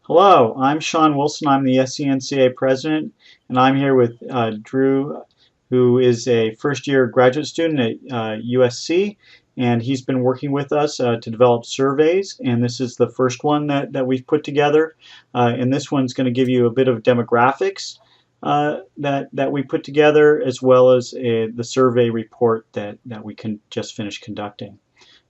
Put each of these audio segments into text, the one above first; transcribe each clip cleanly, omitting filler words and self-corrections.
Hello, I'm Sean Wilson. I'm the SCNCA president, and I'm here with Drew, who is a first-year graduate student at USC, and he's been working with us to develop surveys, and this is the first one that we've put together. And this one's going to give you a bit of demographics that we put together, as well as the survey report that we can just finish conducting.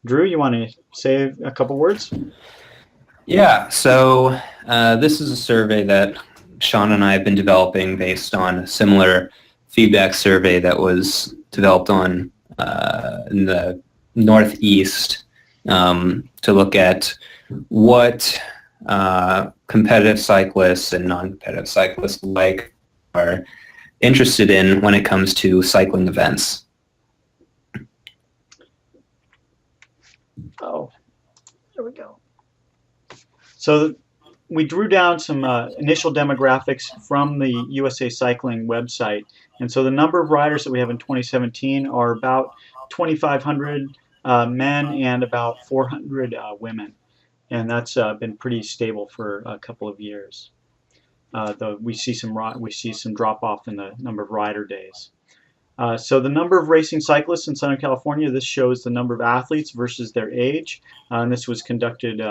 Drew, you want to say a couple words? Yeah, so this is a survey that Sean and I have been developing based on a similar feedback survey that was developed in the Northeast to look at what competitive cyclists and non-competitive cyclists alike are interested in when it comes to cycling events. Oh, there we go. So we drew down some initial demographics from the USA Cycling website. And so the number of riders that we have in 2017 are about 2,500 men and about 400 women. And that's been pretty stable for a couple of years. Though we see some drop off in the number of rider days. So the number of racing cyclists in Southern California, this shows the number of athletes versus their age. And this was conducted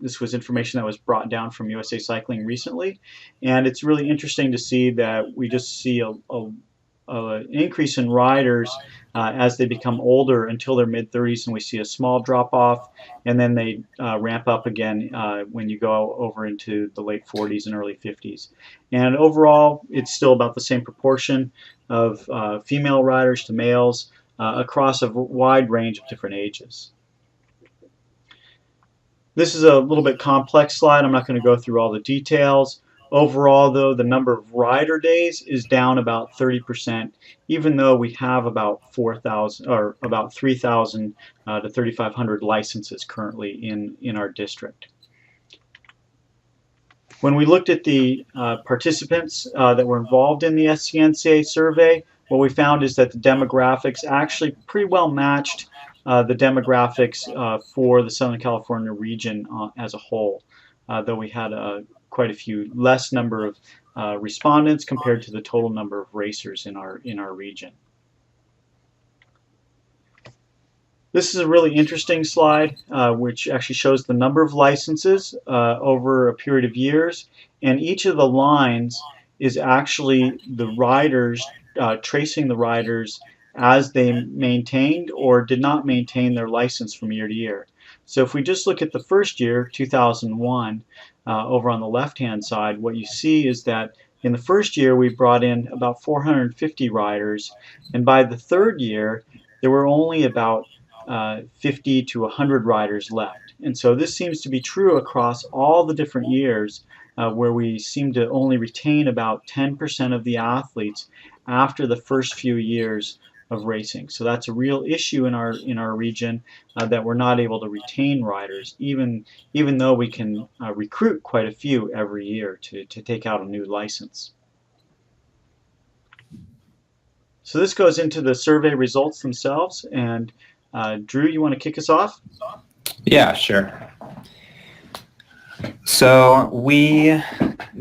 this was information that was brought down from USA Cycling recently, and it's really interesting to see that we just see an increase in riders as they become older until their mid-30s, and we see a small drop-off, and then they ramp up again when you go over into the late 40s and early 50s. And overall, it's still about the same proportion of female riders to males across a wide range of different ages. This is a little bit complex slide. I'm not going to go through all the details. Overall, though, the number of rider days is down about 30%, even though we have about 4,000 or about 3,000 to 3,500 licenses currently in our district. When we looked at the participants that were involved in the SCNCA survey, what we found is that the demographics actually pretty well matched the demographics for the Southern California region as a whole, though we had quite a few less number of respondents compared to the total number of racers in our region. This is a really interesting slide which actually shows the number of licenses over a period of years, and each of the lines is actually the riders, tracing the riders as they maintained or did not maintain their license from year to year. So if we just look at the first year, 2001, over on the left-hand side, what you see is that in the first year we brought in about 450 riders, and by the third year there were only about 50 to 100 riders left. And so this seems to be true across all the different years where we seem to only retain about 10% of the athletes after the first few years of racing. So that's a real issue in our region that we're not able to retain riders, even though we can recruit quite a few every year to take out a new license. So this goes into the survey results themselves, and Drew, you want to kick us off? Yeah, sure. So we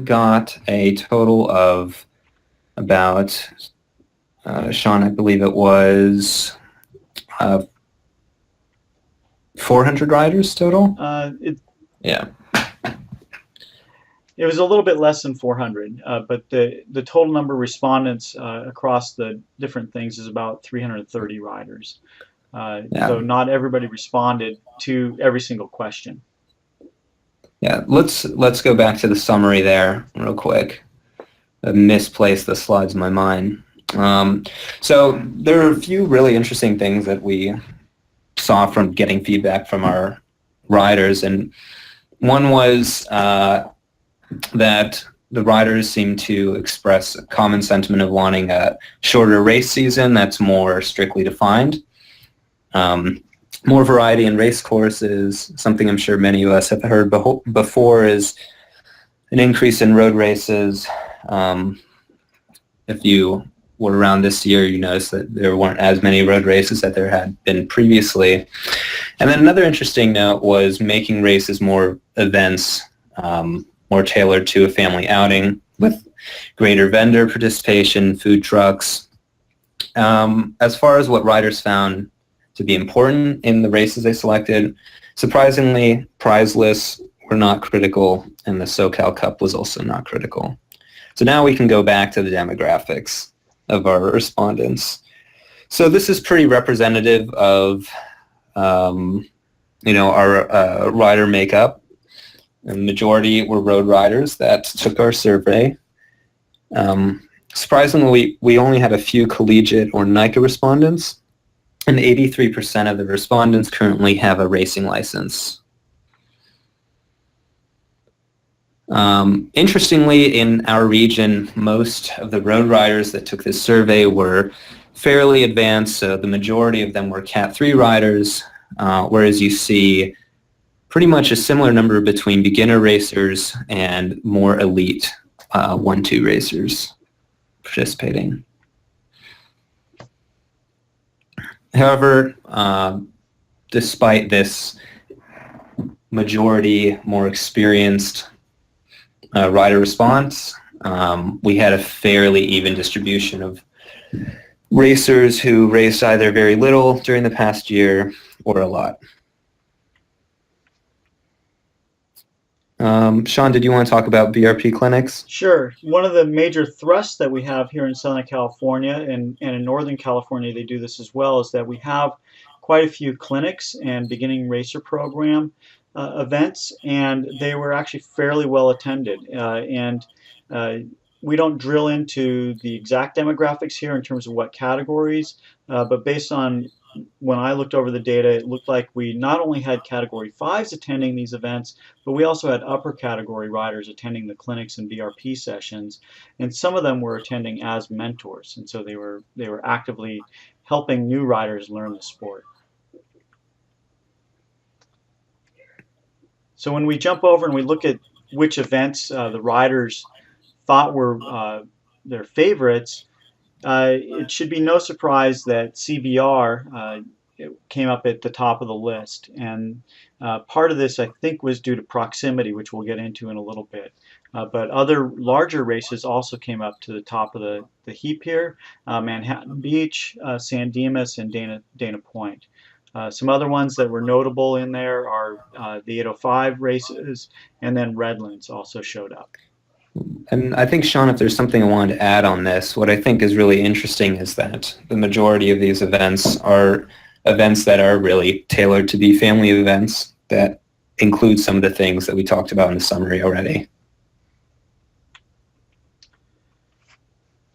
got a total of about Sean, I believe it was 400 riders total? Yeah. It was a little bit less than 400, but the total number of respondents across the different things is about 330 riders. So not everybody responded to every single question. Yeah, let's go back to the summary there real quick. I misplaced the slides in my mind. So there are a few really interesting things that we saw from getting feedback from our riders, and one was that the riders seem to express a common sentiment of wanting a shorter race season that's more strictly defined. More variety in race courses, something I'm sure many of us have heard before, is an increase in road races. If you were around this year, you noticed that there weren't as many road races that there had been previously. And then another interesting note was making races more events more tailored to a family outing with greater vendor participation, food trucks. As far as what riders found to be important in the races they selected, surprisingly, prize lists were not critical, and the SoCal Cup was also not critical. So now we can go back to the demographics of our respondents. So this is pretty representative of our rider makeup. The majority were road riders that took our survey. Surprisingly, we only had a few collegiate or NICA respondents, and 83% of the respondents currently have a racing license. Interestingly, in our region, most of the road riders that took this survey were fairly advanced, so the majority of them were Cat 3 riders, whereas you see pretty much a similar number between beginner racers and more elite 1-2 racers participating. However, despite this majority more experienced rider response, we had a fairly even distribution of racers who raced either very little during the past year or a lot. Sean, did you want to talk about PRP clinics? Sure. One of the major thrusts that we have here in Southern California, and in Northern California they do this as well, is that we have quite a few clinics and beginning racer program events, and they were actually fairly well attended. We don't drill into the exact demographics here in terms of what categories, but based on when I looked over the data, it looked like we not only had Category 5s attending these events, but we also had upper category riders attending the clinics and BRP sessions, and some of them were attending as mentors, and so they were actively helping new riders learn the sport. So when we jump over and we look at which events the riders thought were their favorites, it should be no surprise that CBR came up at the top of the list, and part of this I think was due to proximity, which we'll get into in a little bit. But other larger races also came up to the top of the heap here: Manhattan Beach, San Dimas, and Dana Point. Some other ones that were notable in there are the 805 races, and then Redlands also showed up. And I think, Sean, if there's something I wanted to add on this, what I think is really interesting is that the majority of these events are events that are really tailored to be family events that include some of the things that we talked about in the summary already.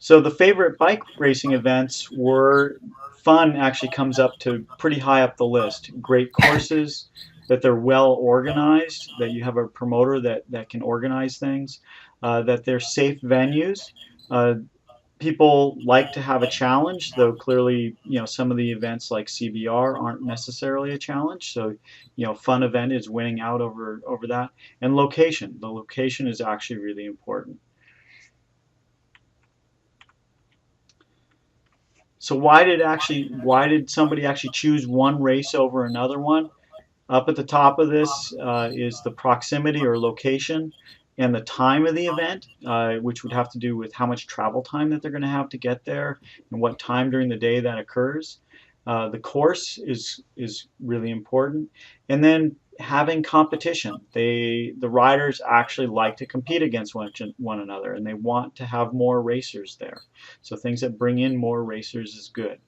So the favorite bike racing events were fun, actually comes up to pretty high up the list. Great courses, that they're well organized, that you have a promoter that can organize things, that they're safe venues. People like to have a challenge, though clearly, some of the events like CBR aren't necessarily a challenge. So, fun event is winning out over that. And location. The location is actually really important. So why did somebody actually choose one race over another one? Up at the top of this is the proximity or location and the time of the event, which would have to do with how much travel time that they're going to have to get there and what time during the day that occurs. The course is really important. And then having competition. The riders actually like to compete against one another, and they want to have more racers there. So things that bring in more racers is good.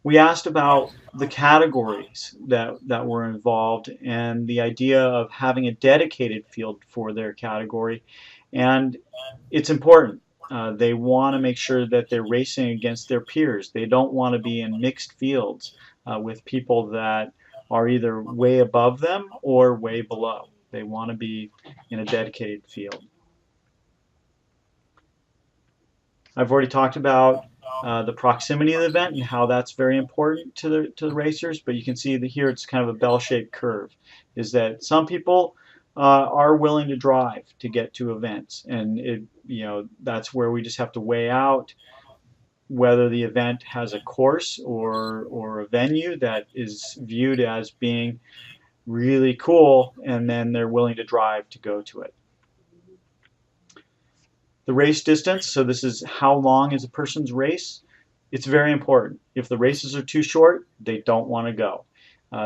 We asked about the categories that were involved and the idea of having a dedicated field for their category, and it's important. They want to make sure that they're racing against their peers. They don't want to be in mixed fields with people that are either way above them or way below. They want to be in a dedicated field. I've already talked about the proximity of the event and how that's very important to the racers, but you can see that here it's kind of a bell-shaped curve, is that some people are willing to drive to get to events, and that's where we just have to weigh out whether the event has a course or a venue that is viewed as being really cool, and then they're willing to drive to go to it. The race distance, so this is how long is a person's race. It's very important. If the races are too short, they don't want to go.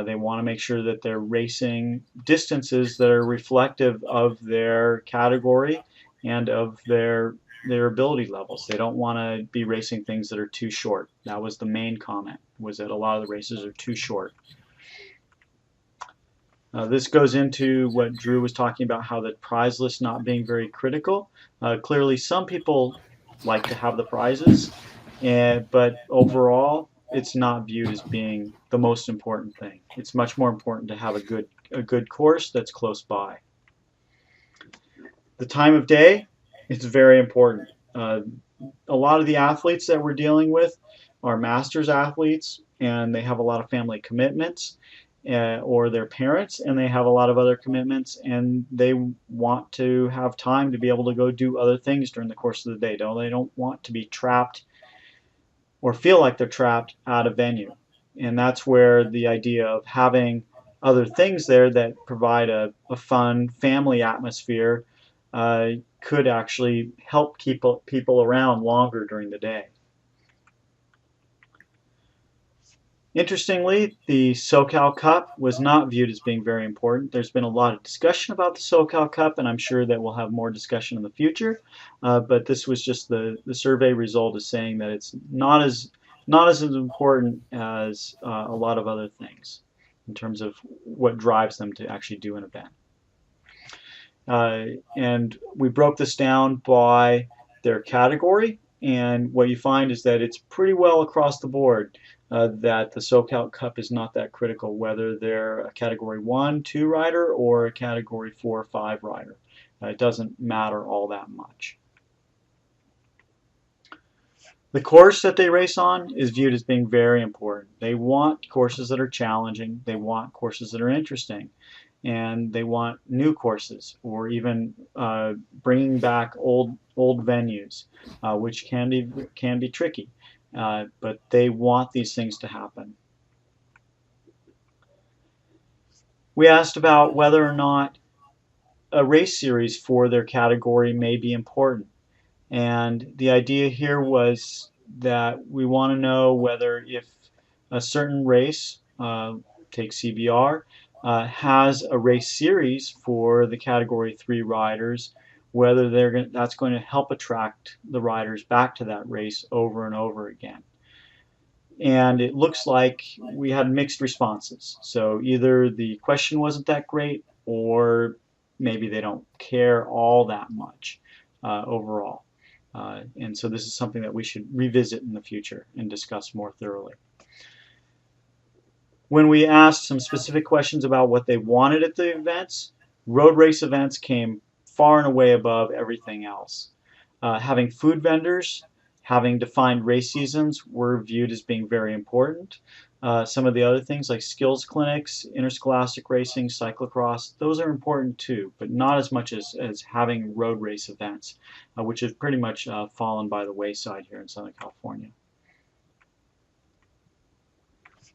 They want to make sure that they're racing distances that are reflective of their category and of their ability levels. They don't want to be racing things that are too short. That was the main comment, was that a lot of the races are too short. This goes into what Drew was talking about, how the prize list not being very critical. Clearly, some people like to have the prizes, but overall, it's not viewed as being the most important thing. It's much more important to have a good course that's close by. The time of day, it's very important. A lot of the athletes that we're dealing with are masters athletes, and they have a lot of family commitments. Or their parents, and they have a lot of other commitments, and they want to have time to be able to go do other things during the course of the day. They don't want to be trapped or feel like they're trapped at a venue. And that's where the idea of having other things there that provide a fun family atmosphere could actually help keep people around longer during the day. Interestingly, the SoCal Cup was not viewed as being very important. There's been a lot of discussion about the SoCal Cup, and I'm sure that we'll have more discussion in the future. But this was just the survey result is saying that it's not as important as a lot of other things in terms of what drives them to actually do an event. And we broke this down by their category, and what you find is that it's pretty well across the board. That the SoCal Cup is not that critical, whether they're a Category 1, 2 rider or a Category 4 or 5 rider. It doesn't matter all that much. The course that they race on is viewed as being very important. They want courses that are challenging, they want courses that are interesting, and they want new courses, or even bringing back old venues, which can be tricky. But they want these things to happen. We asked about whether or not a race series for their category may be important. And the idea here was that we want to know whether if a certain race, take CBR, has a race series for the Category 3 riders, whether that's going to help attract the riders back to that race over and over again. And it looks like we had mixed responses. So either the question wasn't that great, or maybe they don't care all that much overall. And so this is something that we should revisit in the future and discuss more thoroughly. When we asked some specific questions about what they wanted at the events, road race events came far and away above everything else. Having food vendors, having defined race seasons were viewed as being very important. Some of the other things like skills clinics, interscholastic racing, cyclocross, those are important too, but not as much as having road race events, which have pretty much fallen by the wayside here in Southern California.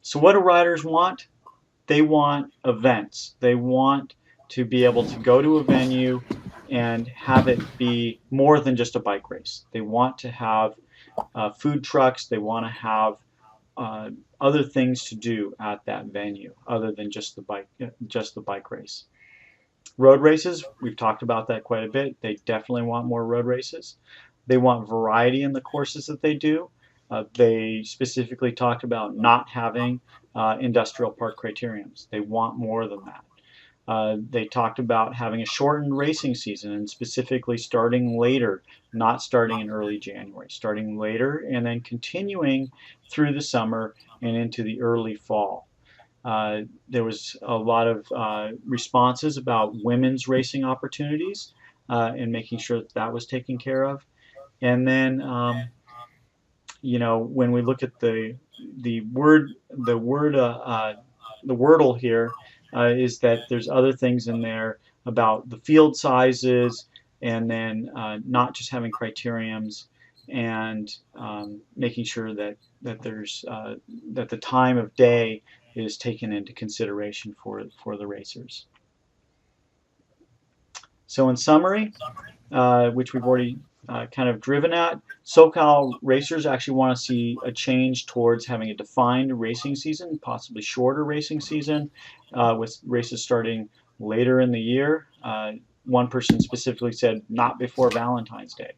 So what do riders want? They want events. They want to be able to go to a venue and have it be more than just a bike race. They want to have food trucks. They want to have other things to do at that venue other than just the bike race. Road races, we've talked about that quite a bit. They definitely want more road races. They want variety in the courses that they do. They specifically talked about not having industrial park criteriums. They want more than that. They talked about having a shortened racing season and specifically starting later, not starting in early January, starting later and then continuing through the summer and into the early fall. There was a lot of responses about women's racing opportunities and making sure that that was taken care of. And then, you know, when we look at the wordle here, is that there's other things in there about the field sizes, and then not just having criteriums, and making sure that there's that the time of day is taken into consideration for the racers. So in summary, which we've already kind of driven at, SoCal racers actually want to see a change towards having a defined racing season, possibly shorter racing season, with races starting later in the year. One person specifically said not before Valentine's Day.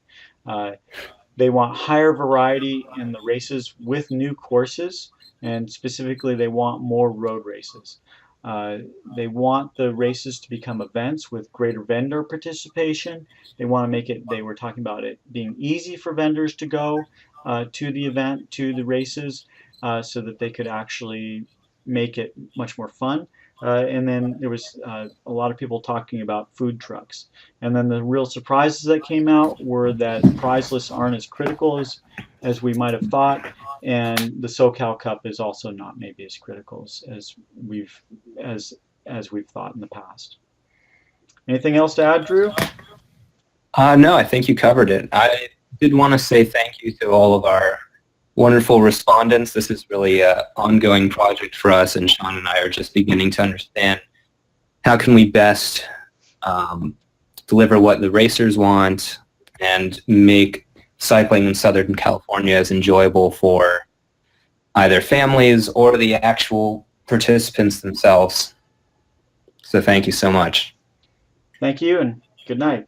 They want higher variety in the races with new courses, and specifically they want more road races. They want the races to become events with greater vendor participation. They want to make it, they were talking about it being easy for vendors to go to the event, to the races, so that they could actually make it much more fun. And then there was a lot of people talking about food trucks. And then the real surprises that came out were that prize lists aren't as critical as we might have thought, and the SoCal Cup is also not maybe as critical as we've thought in the past. Anything else to add, Drew? No, I think you covered it. I did want to say thank you to all of our wonderful respondents. This is really an ongoing project for us, and Sean and I are just beginning to understand how can we best deliver what the racers want and make cycling in Southern California as enjoyable for either families or the actual participants themselves. So thank you so much. Thank you, and good night.